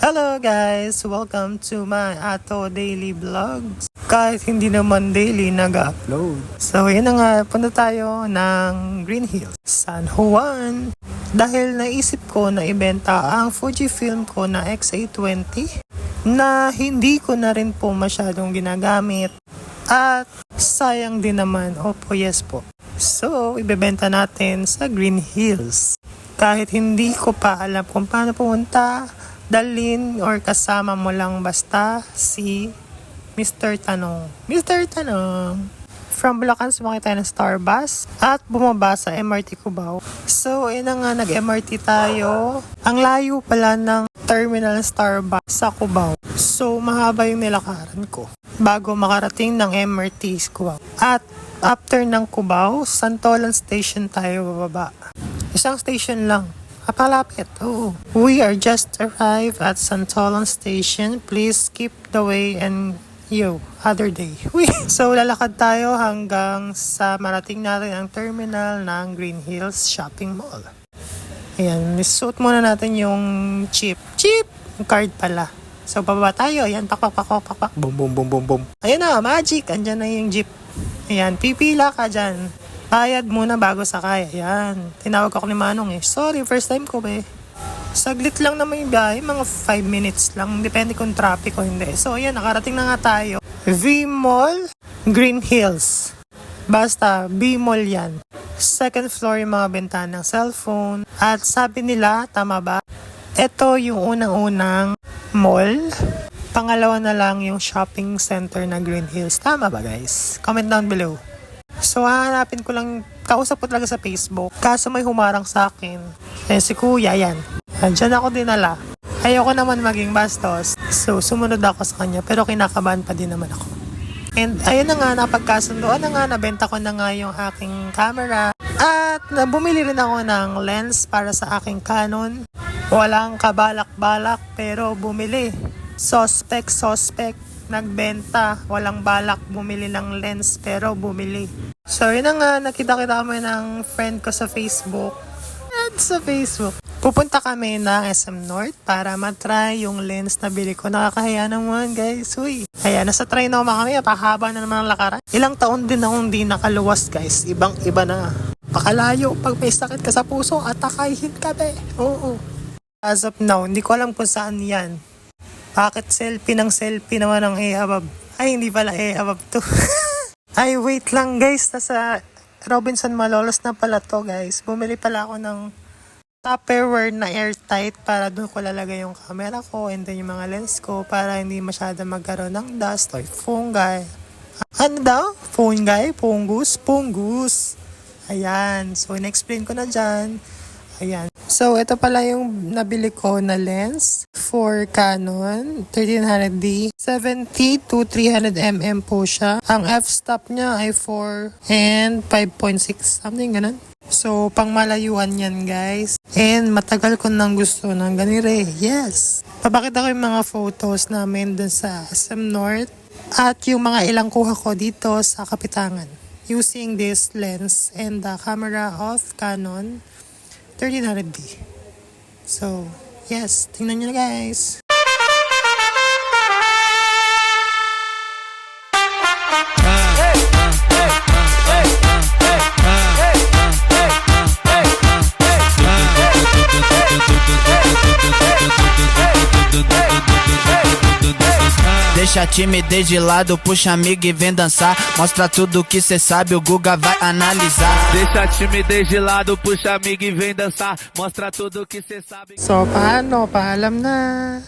Hello guys! Welcome to my Ato Daily Vlogs. Kahit hindi naman daily nag-upload. So yun na nga, punta tayo ng Green Hills, San Juan. Dahil naisip ko na ibenta ang Fujifilm ko na X820 na hindi ko na rin po masyadong ginagamit. At sayang din naman, opo yes po. So ibebenta natin sa Green Hills. Kahit hindi ko pa alam kung paano pumunta, dalhin or kasama mo lang basta si Mr. Tanong. Mr. Tanong! From Bulacan, sumakay tayo ng Starbus at bumaba sa MRT Cubao. So, nga, nag-MRT tayo. Ang layo pala ng terminal Starbus sa Cubao. So, mahaba yung nilakaran ko bago makarating ng MRT Cubao. At after ng Cubao, Santolan Station tayo bababa. Isang station lang. Kapalapit. Oh. We are just arrived at Santolan Station. Please keep the way and other day. So, lalakad tayo hanggang sa marating natin ang terminal ng Green Hills Shopping Mall. Ayan, suot muna natin yung chip. Chip! Yung card pala. So, bababa tayo. Ayan, pak. Boom, boom, boom, boom, boom. Ayan na, magic. Andyan na yung jeep. Ayan, pipila ka dyan. Bayad muna bago sakay. Ayan. Tinawag ako ni Manong eh. Sorry, first time ko be. Saglit lang naman yung biyahe. Mga 5 minutes lang. Depende kung traffic o hindi. So, ayan. Nakarating na nga tayo. V-Mall, Green Hills. Basta, V-Mall yan. Second floor yung mga bentana ng cellphone. At sabi nila, tama ba? Ito yung unang-unang mall. Pangalawa na lang yung shopping center na Green Hills. Tama ba guys? Comment down below. So, hahanapin ko lang, kausap ko talaga sa Facebook. Kaso may humarang sa akin. Si kuya, yan. Diyan ako dinala. Ayoko naman maging bastos. So, sumunod ako sa kanya. Pero kinakabahan pa din naman ako. And, ayun na nga, napagkasundoan na nga, nabenta ko na nga yung aking camera. At, bumili rin ako ng lens para sa aking Canon. Walang kabalak-balak, pero bumili. Suspect. Nagbenta, walang balak bumili ng lens pero bumili. So yun na nga, nakita-kita kami ng friend ko sa Facebook. At sa Facebook, pupunta kami ng SM North para matry yung lens na bili ko. Nakakahiya naman guys, uy. Ayan, nasa Trinoma kami, pahaba na naman ang lakaran. Ilang taon din akong di nakaluwas guys, ibang-iba na. Pakalayo, pag may sakit ka sa puso, atakayin ka be. Oo. As of now, hindi ko alam kung saan yan. Bakit selfie naman ang Ehabab? Ay, hindi pala Ehabab to. Ay, wait lang guys. Nasa Robinson Malolos na pala to guys. Bumili pala ako ng Tupperware na airtight para doon ko lalagay yung camera ko and then yung mga lens ko para hindi masyado magkaroon ng dust or fungi. Ano daw? Fungi? Pungus? Ayan. So, in-explain ko na dyan. Ayan. So, ito pala yung nabili ko na lens for Canon 1300D. 70 to 300mm po siya. Ang f-stop niya ay 4 and 5.6. Something ganun. So, pang malayuan yan guys. And matagal ko nang gusto ng ganire. Yes! Papakita ko yung mga photos namin dun sa SM North. At yung mga ilang kuha ko dito sa Kapitangan. Using this lens and the camera of Canon 1300D. So, yes. Tingnan nyo na guys. Deixa a timidez de lado, puxa amigo e vem dançar. Mostra tudo que cê sabe, o Guga vai analisar. Deixa a timidez de lado, puxa amigo e vem dançar. Mostra tudo que cê sabe. So, paano? Paalam na.